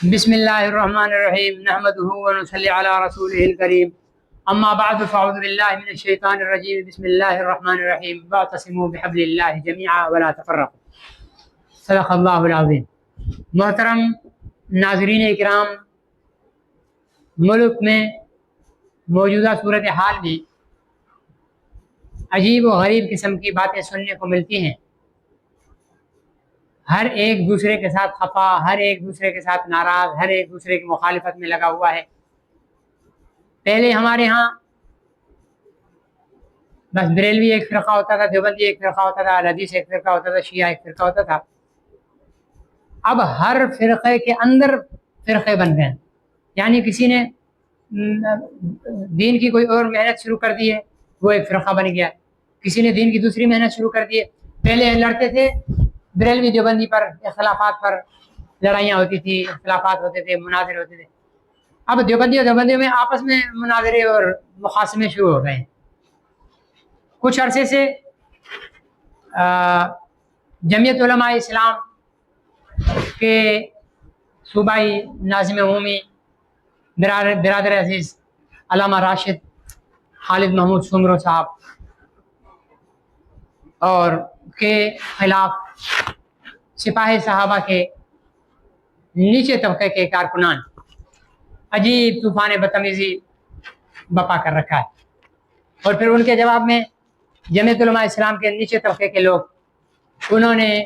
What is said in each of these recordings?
بسم اللہ الرحمن الرحیم نحمده ونصلی علی رسولہ الکریم اما بعد فاعوذ باللہ من الشیطان الرجیم بسم اللہ الرحمن الرحیم واعتصموا بحبل اللہ جميعا ولا تفرقوا صدق اللہ العظیم۔ محترم ناظرین اکرام، ملک میں موجودہ صورتحال میں عجیب و غریب قسم کی باتیں سننے کو ملتی ہیں۔ ہر ایک دوسرے کے ساتھ خفا، ہر ایک دوسرے کے ساتھ ناراض، ہر ایک دوسرے کی مخالفت میں لگا ہوا ہے۔ پہلے ہمارے ہاں بس بریلوی ایک فرقہ ہوتا تھا، دیوبندی ایک فرقہ ہوتا تھا، حدیث ایک فرقہ ہوتا تھا، شیعہ ایک فرقہ ہوتا تھا۔ اب ہر فرقے کے اندر فرقے بن گئے، یعنی کسی نے دین کی کوئی اور محنت شروع کر دی ہے، وہ ایک فرقہ بن گیا۔ کسی نے دین کی دوسری محنت شروع کر دی ہے۔ پہلے لڑتے تھے بریلوی دیوبندی پر، اختلافات پر لڑائیاں ہوتی تھی، اختلافات ہوتے تھے، مناظر ہوتے تھے۔ اب دیوبندی اور دیوبندیوں میں آپس میں مناظرے اور مخاصمے شروع ہو گئے ہیں۔ کچھ عرصے سے جمعیت علماء اسلام کے صوبائی ناظم عمومی برادر عزیز علامہ راشد خالد محمود سومرو صاحب اور کے خلاف سپاہی صحابہ کے نیچے طبقے کے کارکنان عجیب طوفان بدتمیزی بپا کر رکھا ہے، اور پھر ان کے جواب میں جمعیت علماء اسلام کے نیچے طبقے کے لوگ انہوں نے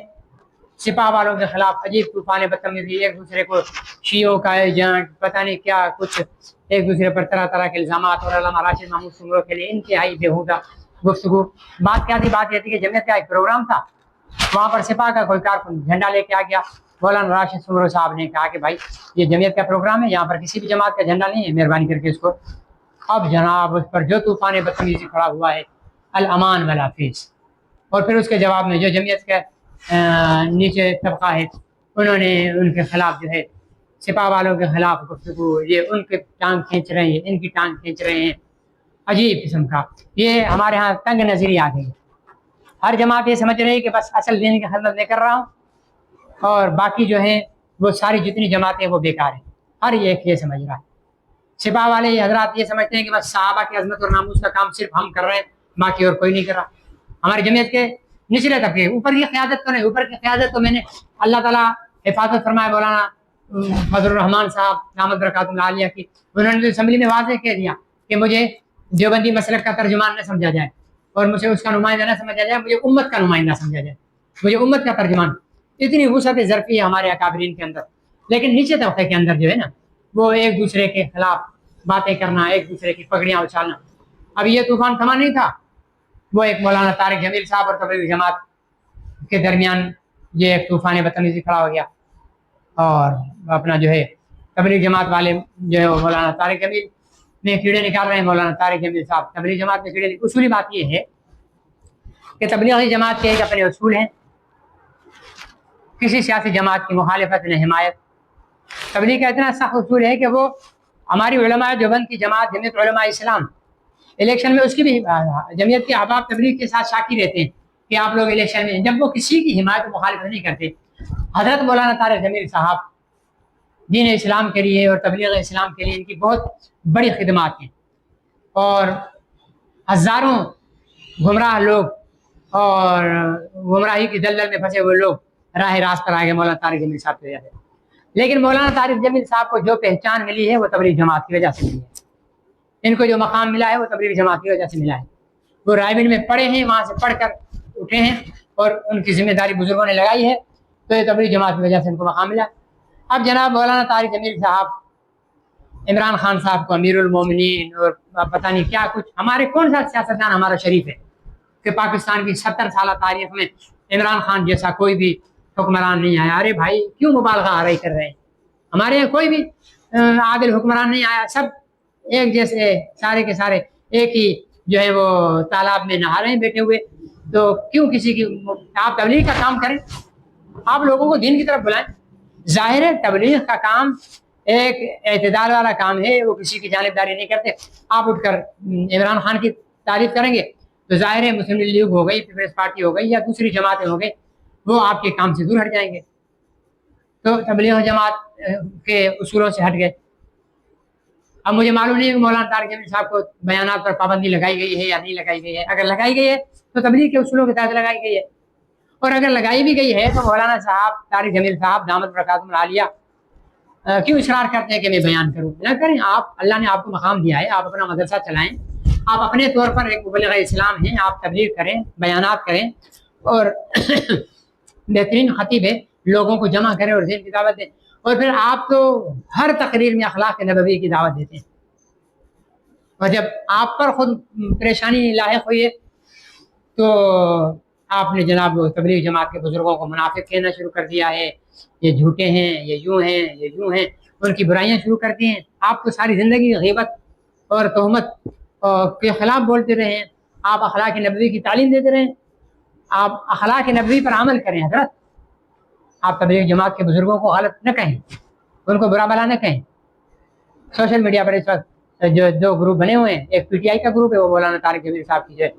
سپاہ والوں کے خلاف عجیب طوفان بدتمیزی، ایک دوسرے کو شیعوں کا ایجنٹ، پتہ نہیں کیا کچھ، ایک دوسرے پر طرح طرح کے الزامات، اور علامہ راشد محمود سومرو کے لیے انتہائی بیہودہ گفتگو۔ بات کیا تھی؟ بات یہ تھی کہ جمعیت کا ایک پروگرام تھا، وہاں پر سپاہ کا کوئی کارکن جھنڈا لے کے آ گیا۔ مولانا راشد سومرو صاحب نے کہا کہ بھائی یہ جمعیت کا پروگرام ہے، یہاں پر کسی بھی جماعت کا جھنڈا نہیں ہے، مہربانی کر کے اس کو۔ اب جناب اس پر جو طوفان بدتمیزی کھڑا ہوا ہے، الامان ولا فیس۔ اور پھر اس کے جواب میں جو جمعیت کا نیچے طبقہ ہے، انہوں نے ان کے خلاف جو ہے سپاہ والوں کے خلاف گفتگو، یہ ان کے ٹانگ کھینچ رہے ہیں، ان کی ٹانگ کھینچ رہے ہیں، عجیب قسم کا۔ یہ ہمارے ہاں تنگ نظری آ گئی۔ ہر جماعت یہ سمجھ رہی ہے کہ بس اصل دین کی خدمت میں کر رہا ہوں، اور باقی جو ہیں وہ ساری جتنی جماعتیں وہ بیکار ہیں۔ ہر ایک یہ سمجھ رہا ہے۔ سپاہ والے یہ حضرات یہ سمجھتے ہیں کہ بس صحابہ کی عظمت اور ناموس کا کام صرف ہم کر رہے ہیں، باقی اور کوئی نہیں کر رہا۔ ہماری جمعیت کے نچلے طبقے، اوپر کی قیادت تو نہیں، اوپر کی قیادت تو میں نے اللہ تعالیٰ حفاظت فرمائے مولانا فضل الرحمان صاحب دامت برکاتہ العالیہ کی، انہوں نے اسمبلی میں واضح کہہ دیا کہ مجھے دیوبندی مسلک کا ترجمان نہ سمجھا جائے، اور مجھے اس کا نمائندہ نہ سمجھا جائے، مجھے امت کا نمائندہ سمجھا جائے، مجھے امت کا ترجمان۔ اتنی وسعت ظرفی ہے ہمارے اکابرین کے اندر، لیکن نیچے طبقے کے اندر جو ہے نا، وہ ایک دوسرے کے خلاف باتیں کرنا، ایک دوسرے کی پگڑیاں اچھالنا۔ اب یہ طوفان تھما نہیں تھا، وہ ایک مولانا طارق جمیل صاحب اور تبلیغی جماعت کے درمیان یہ ایک طوفان بدتمیزی کھڑا ہو گیا، اور اپنا جو ہے تبلیغ جماعت والے جو ہے وہ مولانا طارق جمیل میں کیڑے نکال رہے ہیں۔ مولانا طارق جمیل صاحب تبلیغ جماعت میں کیڑے۔ اصولی بات یہ ہے کہ تبلیغی جماعت کے ایک اپنے اصول ہیں، کسی سیاسی جماعت کی مخالفت نہ حمایت۔ تبلیغ کا اتنا سخت اصول ہے کہ وہ ہماری علماء دیوبند کی جماعت جمعیت علماء اسلام الیکشن میں اس کی بھی جمعیت کے احباب تبلیغ کے ساتھ شاکی رہتے ہیں کہ آپ لوگ الیکشن میں، جب وہ کسی کی حمایت و مخالفت نہیں کرتے۔ حضرت مولانا طارق جمیل صاحب دین اسلام کے لیے اور تبلیغ اسلام کے لیے ان کی بہت بڑی خدمات ہیں، اور ہزاروں گمراہ لوگ اور گمراہی کی دلدل میں پھنسے ہوئے لوگ راہ راست پر آ گئے مولانا طارق جمیل صاحب کی وجہ سے۔ لیکن مولانا طارق جمیل صاحب کو جو پہچان ملی ہے وہ تبلیغ جماعت کی وجہ سے ملی ہے۔ ان کو جو مقام ملا ہے وہ تبلیغ جماعت کی وجہ سے ملا ہے۔ وہ رائے بین میں پڑھے ہیں، وہاں سے پڑھ کر اٹھے ہیں، اور ان کی ذمہ داری بزرگوں نے لگائی ہے، تو یہ تبلیغ جماعت کی وجہ سے ان کو مقام ملا۔ اب جناب مولانا طارق جمیل صاحب عمران خان صاحب کو امیر المومنین اور پتہ نہیں کیا کچھ، ہمارے کون سا سیاستدان ہمارا شریف ہے کہ پاکستان کی 70 سالہ تاریخ میں عمران خان جیسا کوئی بھی حکمران نہیں آیا؟ ارے بھائی کیوں مبالغہ آرائی کر رہے ہیں؟ ہمارے یہاں کوئی بھی عادل حکمران نہیں آیا، سب ایک جیسے، سارے کے سارے ایک ہی جو ہے وہ تالاب میں نہا رہے ہیں بیٹھے ہوئے۔ تو کیوں کسی کی؟ آپ تبلیغ کا کام کریں، آپ لوگوں کو دین کی طرف بلائیں۔ ظاہر ہے تبلیغ کا کام ایک اعتدال والا کام ہے، وہ کسی کی جانبداری نہیں کرتے۔ آپ اٹھ کر عمران خان کی تعریف کریں گے تو ظاہر ہے مسلم لیگ ہو گئی، پیپلز پارٹی ہو گئی، یا دوسری جماعتیں ہو گئی، وہ آپ کے کام سے دور ہٹ جائیں گے۔ تو تبلیغ جماعت کے اصولوں سے ہٹ گئے. اب مجھے معلوم نہیں ہے کہ مولانا طارق جمیل صاحب کو بیانات پر پابندی لگائی گئی ہے یا نہیں لگائی گئی ہے. اگر لگائی گئی ہے تو تبلیغ کے اصولوں کے تحت لگائی گئی ہے, اور اگر لگائی بھی گئی ہے تو مولانا صاحب طارق جمیل صاحب دامت برکاتہم العالیہ کیوں اصرار کرتے ہیں کہ میں بیان کروں؟ نہ کریں. آپ, اللہ نے آپ کو مقام دیا ہے, آپ اپنا مدرسہ چلائیں, آپ اپنے طور پر ایک مبلغ اسلام ہیں, آپ تبلیغ کریں, بیانات کریں, اور بہترین خطیب ہے, لوگوں کو جمع کریں اور ذہن کی دعوت دیں. اور پھر آپ تو ہر تقریر میں اخلاق نبوی کی دعوت دیتے ہیں, اور جب آپ پر خود پریشانی لاحق ہوئی ہے تو آپ نے جناب تبلیغ جماعت کے بزرگوں کو منافق کہنا شروع کر دیا ہے, یہ جھوٹے ہیں, یہ یوں ہیں, یہ یوں ہیں, ان کی برائیاں شروع کرتی ہیں. آپ تو ساری زندگی غیبت اور تہمت کے خلاف بولتے رہے ہیں. آپ اخلاق نبوی کی تعلیم دیتے رہے ہیں. آپ اخلاق نبوی پر عمل کریں حضرت. آپ تبلیغ جماعت کے بزرگوں کو غلط نہ کہیں, ان کو برا بلا نہ کہیں. سوشل میڈیا پر اس وقت جو دو گروپ بنے ہوئے ہیں, ایک پی ٹی آئی کا گروپ ہے, وہ مولانا طارق جمیل صاحب کی جو ہے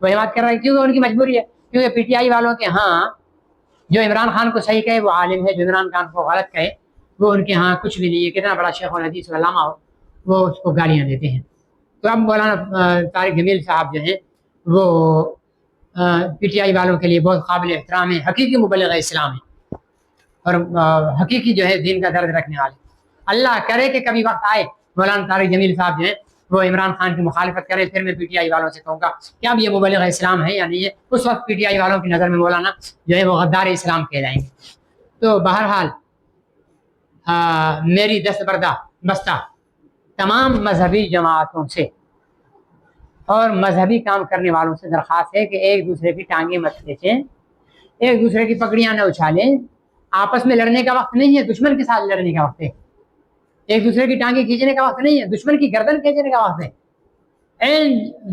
وہ حمایت کر رہا ہے, کیونکہ ان کی مجبوری ہے, کیونکہ پی ٹی آئی والوں کے ہاں جو عمران خان کو صحیح کہے وہ عالم ہے, جو عمران خان کو غلط کہے وہ ان کے ہاں کچھ بھی نہیں ہے, کتنا بڑا شیخ الحدیث علامہ ہو وہ اس کو گالیاں دیتے ہیں. تو اب مولانا طارق جمیل صاحب جو ہیں وہ پی ٹی آئی والوں کے لیے بہت قابل احترام ہے, حقیقی مبلغ اسلام ہے, اور حقیقی جو ہے دین کا درد رکھنے والے. اللہ کرے کہ کبھی وقت آئے مولانا طارق جمیل صاحب جو ہیں وہ عمران خان کی مخالفت کرے, پھر میں پی ٹی آئی والوں سے کہوں گا کیا اب یہ مبلغ اسلام ہے یا نہیں ہے. اس وقت پی ٹی آئی والوں کی نظر میں مولانا جو ہے وہ غدار اسلام کہہ جائیں گے. تو بہرحال میری دستبردہ بستہ تمام مذہبی جماعتوں سے اور مذہبی کام کرنے والوں سے درخواست ہے کہ ایک دوسرے کی ٹانگیں مت کھینچیں, ایک دوسرے کی پگڑیاں نہ اچھالیں. آپس میں لڑنے کا وقت نہیں ہے, دشمن کے ساتھ لڑنے کا وقت ہے. ایک دوسرے کی ٹانگیں کھینچنے کا وقت نہیں ہے, دشمن کی گردن کھینچنے کا وقت ہے.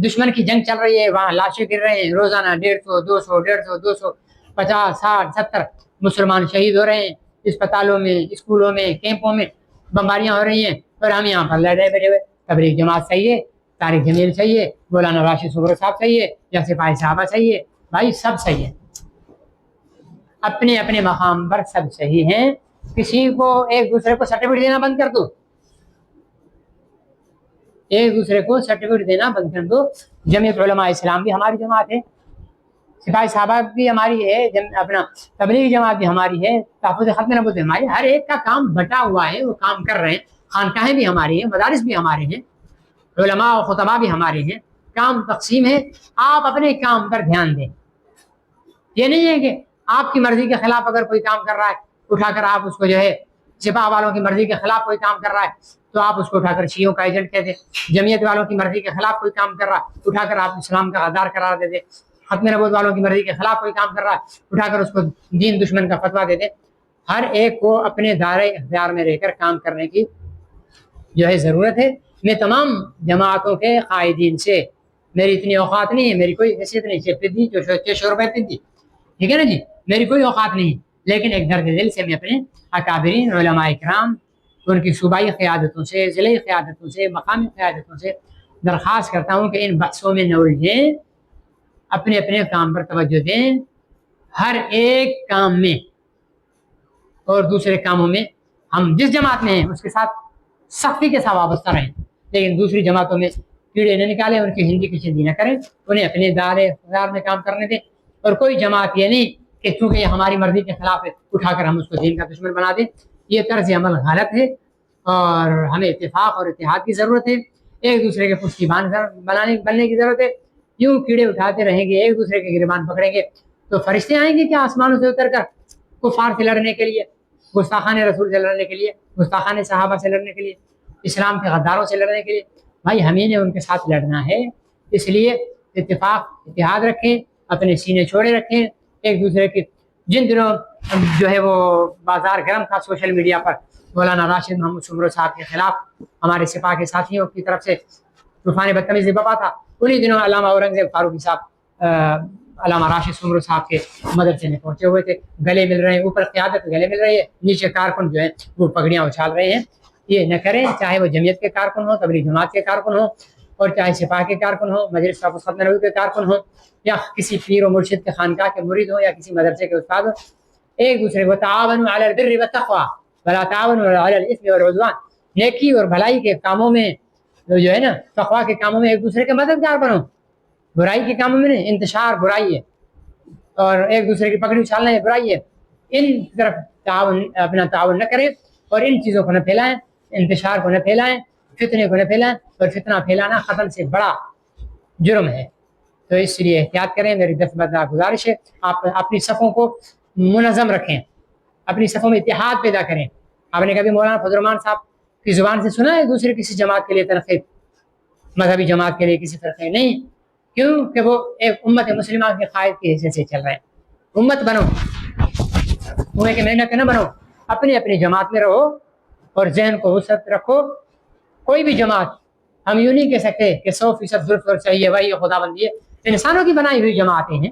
دشمن کی جنگ چل رہی ہے, وہاں لاشیں گر رہے ہیں روزانہ, 150, 200, 150, 200, 50, 60, 70 مسلمان شہید ہو رہے ہیں. اسپتالوں میں, اسکولوں میں, کیمپوں میں بمباریاں ہو رہی ہیں, اور ہم یہاں پر لڑ رہے بیٹھے ہوئے. تبلیغ جماعت صحیح ہے, طارق جمیل صحیح ہے, مولانا راشد صبر صاحب صحیح ہے, یا سپاہی صاحبہ صحیح ہے, بھائی سب صحیح ہے, اپنے اپنے مقام پر سب صحیح ہیں. کسی کو ایک دوسرے کو سرٹیفکیٹ دینا بند کر دو, ایک دوسرے کو سرٹیفکیٹ دینا بند کر دو. جمعیت علماء اسلام بھی ہماری جماعت ہے, سپاہی صحابہ بھی ہماری ہے, اپنا تبلیغ جماعت بھی ہماری ہے, تحفظ ختم نبوت ہماری. ہر ایک کا کام بٹا ہوا ہے, وہ کام کر رہے ہیں. خانقاہیں بھی ہماری ہیں, مدارس بھی ہمارے ہیں, علماء و خطبہ بھی ہمارے ہیں. کام تقسیم ہے, آپ اپنے کام پر دھیان دیں. یہ نہیں ہے کہ آپ کی مرضی کے خلاف اگر کوئی کام کر رہا ہے اٹھا کر آپ اس کو جو ہے, سپاہ والوں کی مرضی کے خلاف کوئی کام کر رہا ہے تو آپ اس کو اٹھا کر شیعوں کا ایجنٹ کہہ دیں. جمعیت والوں کی مرضی کے خلاف کوئی کام کر رہا ہے اٹھا کر آپ اسلام کا غدار قرار دے دیں. ختم نبوت والوں کی مرضی کے خلاف کوئی کام کر رہا ہے اٹھا کر اس کو دین دشمن کا فتویٰ دے دیں. ہر ایک کو اپنے دائرۂ اختیار میں رہ کر کام کرنے کی جو ہے ضرورت ہے. میں تمام جماعتوں کے قائدین سے, میری اتنی اوقات نہیں ہے, میری کوئی حیثیت نہیں, چھ روپے پدی, ٹھیک ہے نا جی, میری کوئی اوقات نہیں, لیکن ایک درد دل سے میں اپنے اکابرین علماء کرام, ان کی صوبائی قیادتوں سے, ضلعی قیادتوں سے, مقامی قیادتوں سے درخواست کرتا ہوں کہ ان بحثوں میں نہ الجھیں, اپنے اپنے کام پر توجہ دیں. ہر ایک کام میں اور دوسرے کاموں میں ہم جس جماعت میں ہیں اس کے ساتھ سختی کے ساتھ وابستہ رہیں, لیکن دوسری جماعتوں میں کیڑے نہ نکالیں, ان کی ہندی کی چندی نہ کریں, انہیں اپنے دائرۂ اختیار میں کام کرنے دیں. اور کوئی جماعت یہ نہیں کہ چونکہ یہ ہماری مرضی کے خلاف ہے اٹھا کر ہم اس کو دین کا دشمن بنا دیں. یہ طرز عمل غلط ہے, اور ہمیں اتفاق اور اتحاد کی ضرورت ہے, ایک دوسرے کے پشتیبان بننے کی ضرورت ہے. یوں کیڑے اٹھاتے رہیں گے, ایک دوسرے کے گریبان پکڑیں گے, تو فرشتے آئیں گے کیا آسمانوں سے اتر کر کفار سے لڑنے کے لیے, گستاخان رسول سے لڑنے کے لیے, گستاخان صحابہ سے لڑنے کے لیے, اسلام کے غداروں سے لڑنے کے لیے؟ بھائی ہمیں نے ان کے ساتھ لڑنا ہے. اس لیے اتفاق اتحاد رکھیں, اپنے سینے چھوڑے رکھیں. ایک دوسرے کے جن دنوں جو ہے وہ بازار گرم تھا سوشل میڈیا پر مولانا راشد محمود سمرو صاحب کے خلاف ہمارے سپاہ کے ساتھیوں کی طرف سے طوفان بدتمیزی بپا تھا, انہی دنوں علامہ اورنگزیب فاروقی صاحب علامہ راشد سمرو صاحب کے مدرسے میں پہنچے ہوئے تھے, گلے مل رہے ہیں, اوپر قیادت گلے مل رہی ہے, نیچے کارکن جو ہیں وہ پگڑیاں اچھال رہے ہیں. یہ نہ کریں, چاہے وہ جمعیت کے کارکن ہوں, تبلیغ جماعت کے کارکن ہوں, اور چاہے سپاہ کے کارکن ہوں, مجلس ختم نبوی کے کارکن ہوں, یا کسی پیر و مرشد کے خانقاہ کے مرید ہوں, یا کسی مدرسے کے استاد ہوں. ایک دوسرے کو تعاونوا علی البر والتقوی ولا تعاونوا علی الاثم والعدوان، نیکی اور بھلائی کے کاموں میں جو ہے نا، تقوی کے کاموں میں ایک دوسرے کے مددگار بنو، برائی کے کاموں میں نہیں، انتشار برائی ہے اور ایک دوسرے کی پکڑی اچھالنا یہ برائی ہے، ان طرف اپنا تعاون نہ کریں اور ان چیزوں کو نہ پھیلائیں، انتشار کو نہ پھیلائیں، فتنے کو نہ پھیلائیں، اور فتنہ پھیلانا قتل سے بڑا جرم ہے، تو اس لیے احتیاط کریں۔ میری دستبردار گزارش ہے آپ اپنی صفوں کو منظم رکھیں، اپنی صفوں میں اتحاد پیدا کریں۔ آپ نے کبھی مولانا فضل الرحمان صاحب کی زبان سے سنا ہے دوسرے کسی جماعت کے لیے تنقید، مذہبی جماعت کے لیے کسی فرقے؟ نہیں، کیوں کہ وہ ایک امت مسلمہ کے قائد کی حیثیت سے چل رہے ہیں۔ امت بنو، کنویں کے محنت نہ بنو، اپنی اپنی جماعت میں رہو اور ذہن کو وسعت رکھو۔ کوئی بھی جماعت ہم یوں نہیں کہہ سکتے کہ 100% درست اور صحیح ہے، وہی خدا بندی ہے، انسانوں کی بنائی ہوئی جماعتیں ہیں،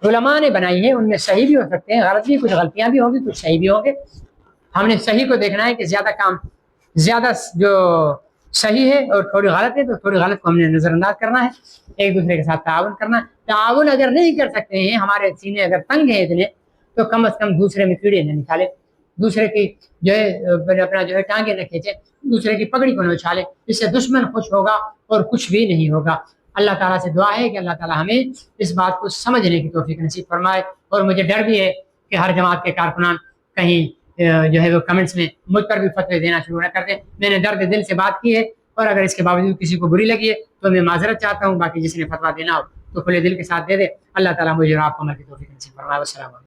علماء نے بنائی ہیں، ان میں صحیح بھی ہو سکتے ہیں، غلط بھی، کچھ غلطیاں بھی ہوں گی، کچھ صحیح بھی ہوں گے۔ ہم نے صحیح کو دیکھنا ہے کہ زیادہ جو صحیح ہے اور تھوڑی غلط ہے تو تھوڑی غلط کو ہم نے نظر انداز کرنا ہے، ایک دوسرے کے ساتھ تعاون کرنا ہے۔ تعاون اگر نہیں کر سکتے ہیں، ہمارے سینے اگر تنگ ہیں اتنے، تو کم از کم دوسرے میں کیڑے نہ نکالے، دوسرے کی جو ہے اپنا جو ہے ٹانگیں نہ کھینچے، دوسرے کی پگڑی کو نہ اچھالے، اس سے دشمن خوش ہوگا اور کچھ بھی نہیں ہوگا۔ اللہ تعالیٰ سے دعا ہے کہ اللہ تعالیٰ ہمیں اس بات کو سمجھنے کی توفیق نصیب فرمائے، اور مجھے ڈر بھی ہے کہ ہر جماعت کے کارکنان کہیں جو ہے وہ کمنٹس میں مجھ پر بھی فتوے دینا شروع نہ کر دیں۔ میں نے درد دل سے بات کی ہے، اور اگر اس کے باوجود کسی کو بری لگی ہے تو میں معذرت چاہتا ہوں، باقی جس نے فتویٰ دینا ہو تو کھلے دل کے ساتھ دے دے۔ اللہ تعالیٰ مجھے اور آپ کو عمل کی توفیق نصیب فرمائے۔ والسلام علیکم۔